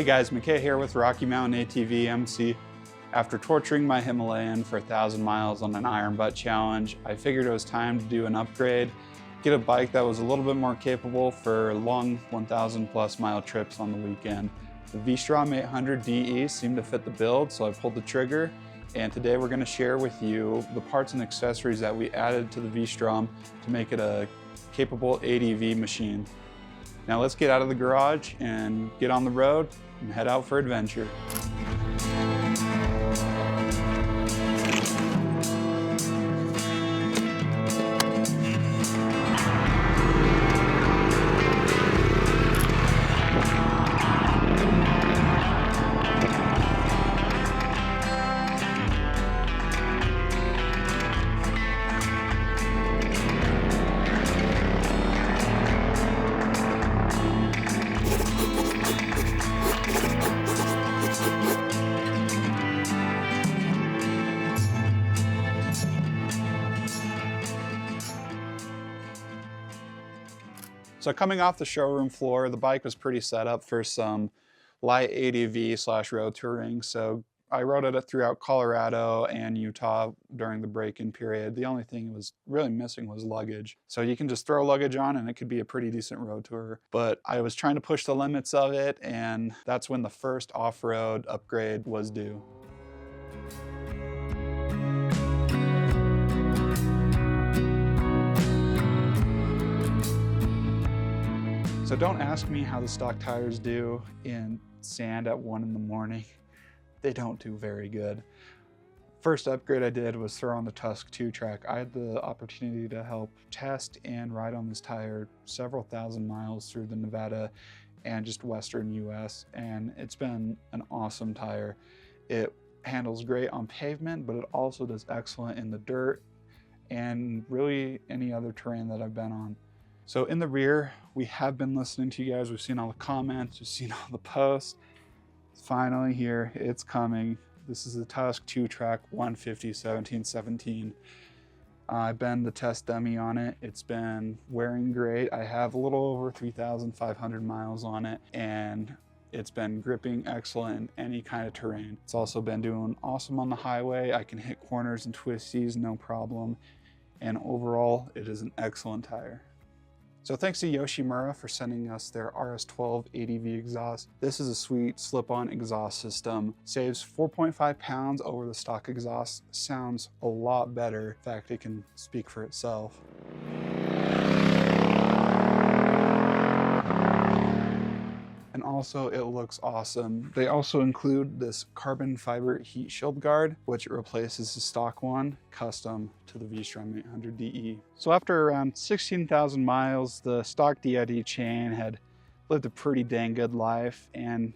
Hey guys, McKay here with Rocky Mountain ATV MC. After torturing my Himalayan for 1,000 miles on an iron butt challenge, I figured it was time to do an upgrade, get a bike that was a little bit more capable for long 1,000 plus mile trips on the weekend. The V-Strom 800 DE seemed to fit the build, so I pulled the trigger, and today we're going to share with you the parts and accessories that we added to the V-Strom to make it a capable ADV machine. Now let's get out of the garage and get on the road and head out for adventure. So coming off the showroom floor, the bike was pretty set up for some light ADV/road touring. So I rode it throughout Colorado and Utah during the break-in period. The only thing it was really missing was luggage. So you can just throw luggage on and it could be a pretty decent road tour. But I was trying to push the limits of it, and that's when the first off-road upgrade was due. So don't ask me how the stock tires do in sand at 1 in the morning. They don't do very good. First upgrade I did was throw on the Tusk 2-track. I had the opportunity to help test and ride on this tire several thousand miles through the Nevada and just Western US, and it's been an awesome tire. It handles great on pavement, but it also does excellent in the dirt and really any other terrain that I've been on. So in the rear, we have been listening to you guys. We've seen all the comments, we've seen all the posts. It's finally here, it's coming. This is the Tusk 2-track 150 1717. I've been the test dummy on it. It's been wearing great. I have a little over 3,500 miles on it, and it's been gripping excellent in any kind of terrain. It's also been doing awesome on the highway. I can hit corners and twisties, no problem. And overall, it is an excellent tire. So thanks to Yoshimura for sending us their RS12 ADV exhaust. This is a sweet slip-on exhaust system. Saves 4.5 pounds over the stock exhaust. Sounds a lot better. In fact, it can speak for itself. And also it looks awesome. They also include this carbon fiber heat shield guard, which replaces the stock one, custom to the V-Strom 800 DE. So after around 16,000 miles, the stock DID chain had lived a pretty dang good life, and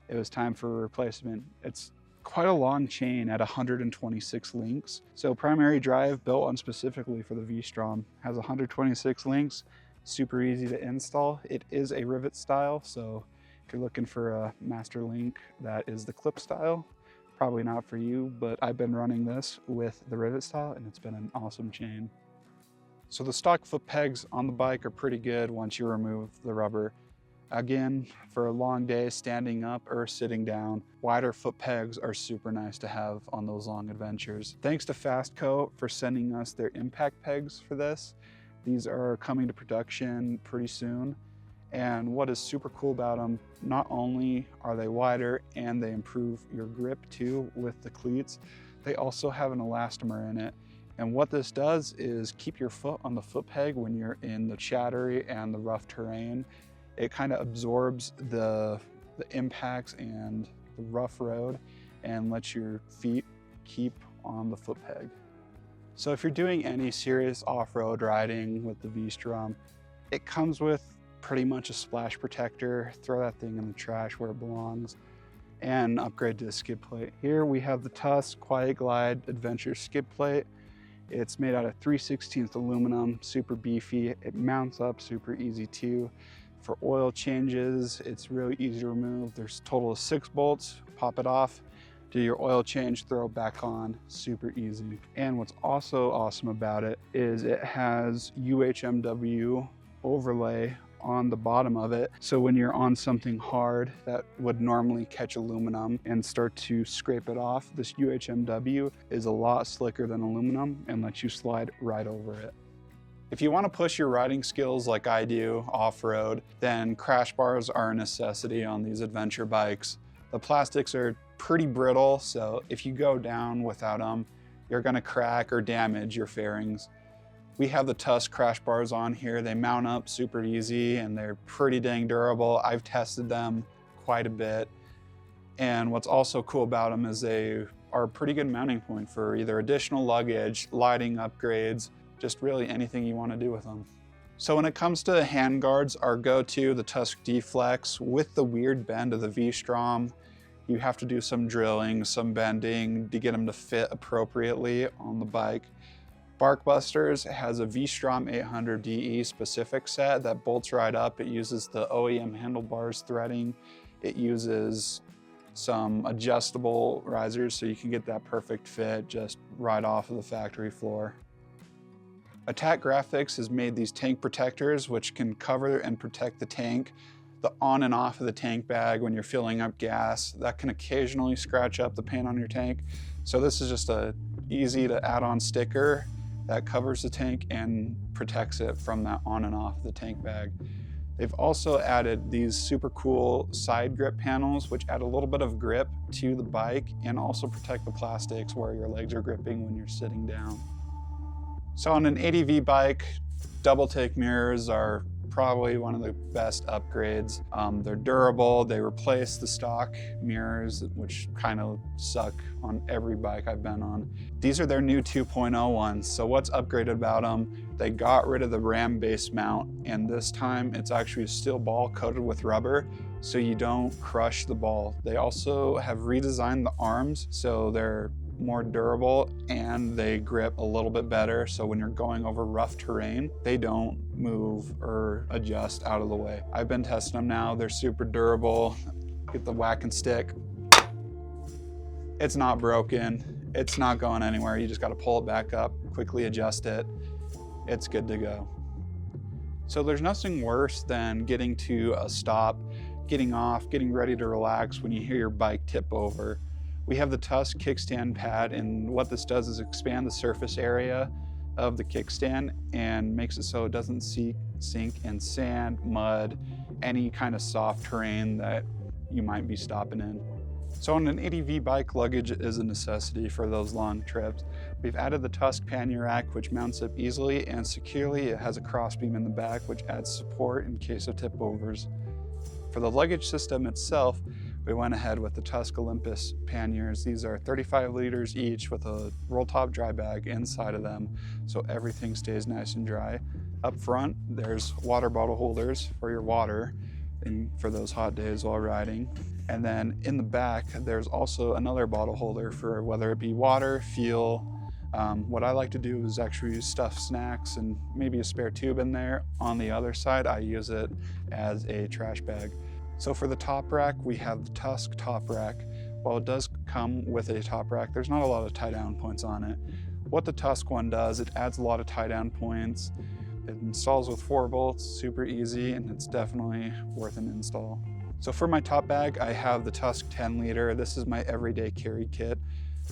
it was time for a replacement. It's quite a long chain at 126 links. So primary drive, built on specifically for the V-Strom, has 126 links, super easy to install. It is a rivet style, so if you're looking for a master link that is the clip style, probably not for you, but I've been running this with the rivet style and it's been an awesome chain. So the stock foot pegs on the bike are pretty good once you remove the rubber. Again, for a long day standing up or sitting down, wider foot pegs are super nice to have on those long adventures. Thanks to Fastco for sending us their impact pegs for this. These are coming to production pretty soon. And what is super cool about them, not only are they wider and they improve your grip too with the cleats, they also have an elastomer in it. And what this does is keep your foot on the foot peg when you're in the chattery and the rough terrain. It kind of absorbs the impacts and the rough road and lets your feet keep on the foot peg. So if you're doing any serious off-road riding with the V-Strom, it comes with pretty much a splash protector. Throw that thing in the trash where it belongs and upgrade to a skid plate. Here we have the Tusk Quiet Glide Adventure skid plate. It's made out of 3/16 aluminum, super beefy. It mounts up super easy too. For oil changes, it's really easy to remove. There's a total of 6 bolts. Pop it off, do your oil change, throw it back on, super easy. And what's also awesome about it is it has UHMW overlay on the bottom of it. So when you're on something hard that would normally catch aluminum and start to scrape it off, this UHMW is a lot slicker than aluminum and lets you slide right over it. If you want to push your riding skills like I do off-road, then crash bars are a necessity on these adventure bikes. The plastics are pretty brittle, so if you go down without them, you're going to crack or damage your fairings. We have the Tusk crash bars on here. They mount up super easy and they're pretty dang durable. I've tested them quite a bit. And what's also cool about them is they are a pretty good mounting point for either additional luggage, lighting upgrades, just really anything you want to do with them. So when it comes to hand guards, our go-to, the Tusk D-Flex, with the weird bend of the V-Strom, you have to do some drilling, some bending to get them to fit appropriately on the bike. Barkbusters has a V-Strom 800DE specific set that bolts right up. It uses the OEM handlebars threading. It uses some adjustable risers so you can get that perfect fit just right off of the factory floor. Attack Graphics has made these tank protectors which can cover and protect the tank, the on and off of the tank bag when you're filling up gas. That can occasionally scratch up the paint on your tank. So this is just a easy to add on sticker that covers the tank and protects it from that on and off the tank bag. They've also added these super cool side grip panels which add a little bit of grip to the bike and also protect the plastics where your legs are gripping when you're sitting down. So on an ADV bike, double take mirrors are probably one of the best upgrades. They're durable, they replace the stock mirrors, which kind of suck on every bike I've been on. These are their new 2.0 ones. So what's upgraded about them? They got rid of the ram base mount, and this time it's actually a steel ball coated with rubber, so you don't crush the ball. They also have redesigned the arms, so they're more durable and they grip a little bit better, so when you're going over rough terrain they don't move or adjust out of the way. I've been testing them now. They're super durable. Get the whack and stick, it's not broken, it's not going anywhere. You just got to pull it back up, quickly adjust it, it's good to go. So there's nothing worse than getting to a stop, getting off, getting ready to relax when you hear your bike tip over. We have the Tusk kickstand pad, and what this does is expand the surface area of the kickstand and makes it so it doesn't sink in sand, mud, any kind of soft terrain that you might be stopping in. So on an ADV bike, luggage is a necessity for those long trips. We've added the Tusk pannier rack, which mounts up easily and securely. It has a crossbeam in the back, which adds support in case of tip overs. For the luggage system itself, we went ahead with the Tusk Olympus panniers. These are 35 liters each with a roll top dry bag inside of them, so everything stays nice and dry. Up front, there's water bottle holders for your water and for those hot days while riding. And then in the back, there's also another bottle holder for whether it be water, fuel. What I like to do is actually stuff snacks and maybe a spare tube in there. On the other side, I use it as a trash bag. So for the top rack, we have the Tusk top rack. While it does come with a top rack, there's not a lot of tie down points on it. What the Tusk one does, it adds a lot of tie down points. It installs with 4 bolts, super easy, and it's definitely worth an install. So for my top bag, I have the Tusk 10 liter. This is my everyday carry kit.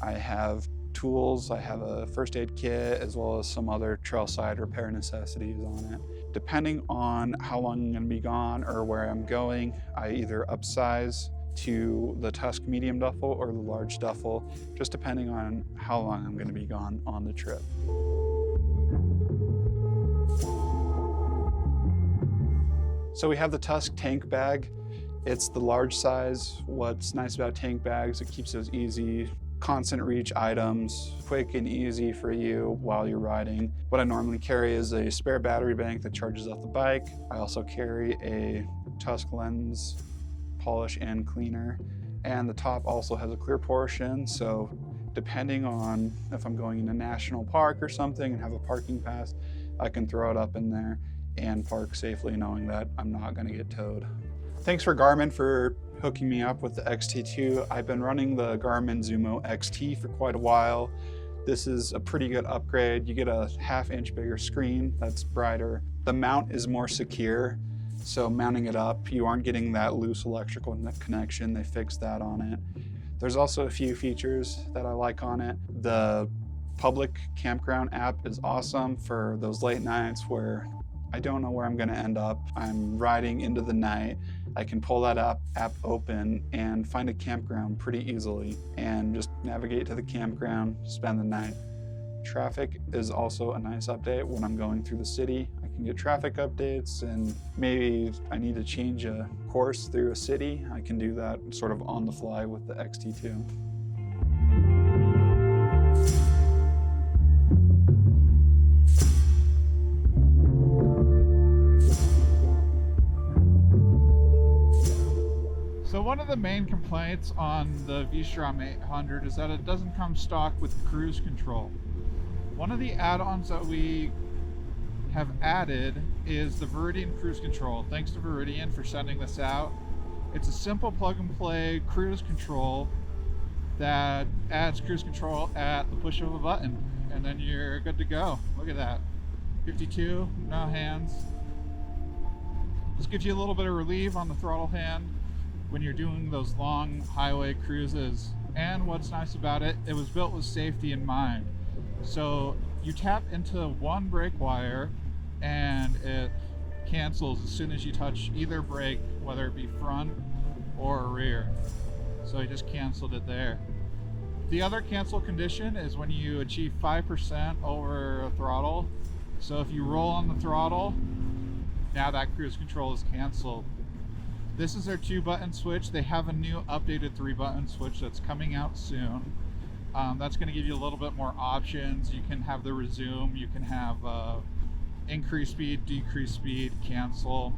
I have tools, I have a first aid kit, as well as some other trailside repair necessities on it. Depending on how long I'm going to be gone or where I'm going, I either upsize to the Tusk medium duffel or the large duffel, just depending on how long I'm going to be gone on the trip. So we have the Tusk tank bag. It's the large size. What's nice about tank bags, it keeps those easy, constant reach items, quick and easy for you while you're riding. What I normally carry is a spare battery bank that charges up the bike. I also carry a Tusk lens polish and cleaner. And the top also has a clear portion, so depending on if I'm going in a national park or something and have a parking pass, I can throw it up in there and park safely knowing that I'm not going to get towed. Thanks for Garmin for hooking me up with the XT2. I've been running the Garmin Zumo XT for quite a while. This is a pretty good upgrade. You get a 1/2 inch bigger screen that's brighter. The mount is more secure. So mounting it up, you aren't getting that loose electrical connection. They fixed that on it. There's also a few features that I like on it. The public campground app is awesome for those late nights where I don't know where I'm gonna end up. I'm riding into the night. I can pull that app open and find a campground pretty easily and just navigate to the campground, spend the night. Traffic is also a nice update when I'm going through the city. I can get traffic updates, and maybe I need to change a course through a city. I can do that sort of on the fly with the XT2. So one of the main complaints on the V-Strom 800 is that it doesn't come stock with cruise control. One of the add-ons that we have added is the Viridian Cruise Control. Thanks to Viridian for sending this out. It's a simple plug-and-play cruise control that adds cruise control at the push of a button, and then you're good to go. Look at that. 52, no hands. This gives you a little bit of relief on the throttle hand when you're doing those long highway cruises. And what's nice about it, it was built with safety in mind. So you tap into one brake wire and it cancels as soon as you touch either brake, whether it be front or rear. So I just canceled it there. The other cancel condition is when you achieve 5% over a throttle. So if you roll on the throttle, now that cruise control is canceled. This is their 2-button switch. They have a new updated 3-button switch that's coming out soon. That's going to give you a little bit more options. You can have the resume, you can have increase speed, decrease speed, cancel.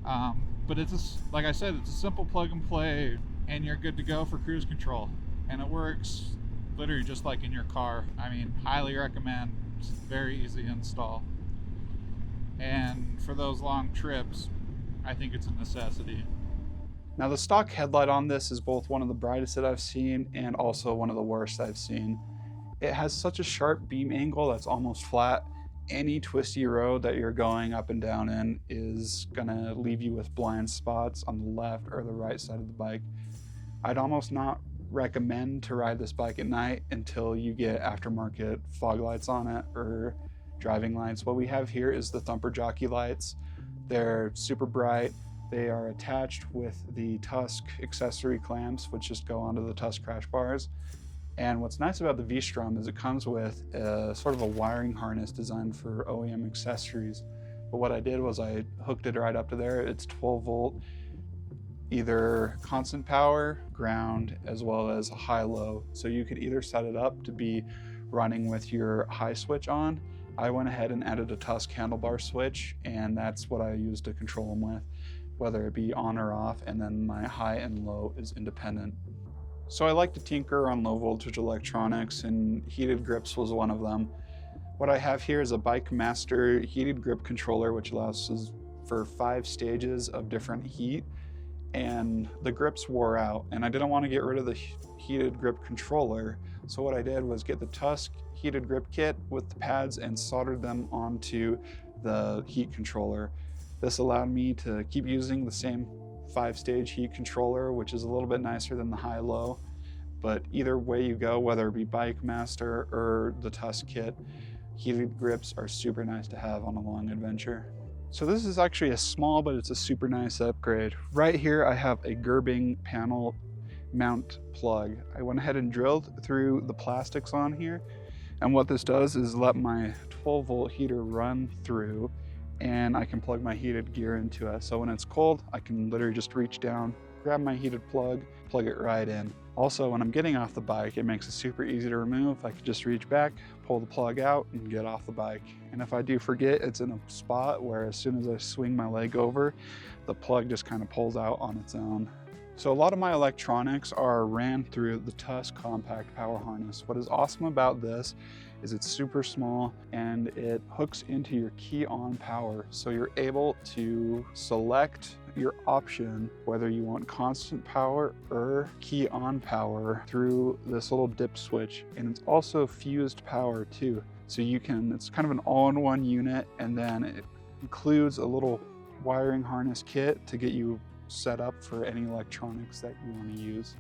But it's like I said, it's a simple plug and play, and you're good to go for cruise control. And it works literally just like in your car. I mean, highly recommend. It's very easy to install. And for those long trips, I think it's a necessity. Now the stock headlight on this is both one of the brightest that I've seen and also one of the worst I've seen. It has such a sharp beam angle that's almost flat. Any twisty road that you're going up and down in is gonna leave you with blind spots on the left or the right side of the bike. I'd almost not recommend to ride this bike at night until you get aftermarket fog lights on it or driving lights. What we have here is the Thumper jockey lights. They're super bright. They are attached with the Tusk accessory clamps, which just go onto the Tusk crash bars. And what's nice about the V-Strom is it comes with a sort of a wiring harness designed for OEM accessories. But what I did was I hooked it right up to there. It's 12 volt, either constant power, ground, as well as high-low. So you could either set it up to be running with your high switch on. I went ahead and added a Tusk handlebar switch, and that's what I use to control them with, whether it be on or off, and then my high and low is independent. So I like to tinker on low voltage electronics, and heated grips was one of them. What I have here is a Bike Master heated grip controller, which allows us for 5 stages of different heat, and the grips wore out, and I didn't want to get rid of the heated grip controller. So what I did was get the Tusk heated grip kit with the pads and soldered them onto the heat controller. This allowed me to keep using the same 5-stage heat controller, which is a little bit nicer than the high-low. But either way you go, whether it be Bike Master or the Tusk kit, heated grips are super nice to have on a long adventure. So this is actually a small, but it's a super nice upgrade. Right here I have a gerbing panel mount plug. I went ahead and drilled through the plastics on here, and what this does is let my 12 volt heater run through, and I can plug my heated gear into it. So when it's cold, I can literally just reach down, grab my heated plug it right in. Also, when I'm getting off the bike, it makes it super easy to remove. I can just reach back, pull the plug out, and get off the bike. And if I do forget, it's in a spot where as soon as I swing my leg over, the plug just kind of pulls out on its own. So a lot of my electronics are ran through the Tusk compact power harness. What is awesome about this is it's super small and it hooks into your key on power. So you're able to select your option, whether you want constant power or key on power through this little dip switch. And it's also fused power too. So you can, it's kind of an all-in-one unit, and then it includes a little wiring harness kit to get you set up for any electronics that you want to use.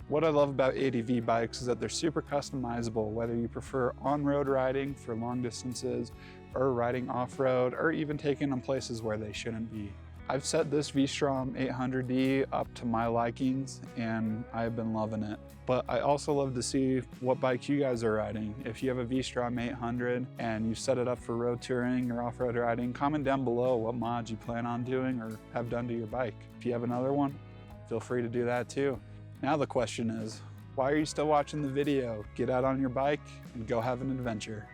What I love about ADV bikes is that they're super customizable, whether you prefer on-road riding for long distances or riding off-road, or even taking them places where they shouldn't be. I've set this V-Strom 800D up to my likings and I've been loving it. But I also love to see what bike you guys are riding. If you have a V-Strom 800 and you set it up for road touring or off-road riding, comment down below what mods you plan on doing or have done to your bike. If you have another one, feel free to do that too. Now the question is, why are you still watching the video? Get out on your bike and go have an adventure.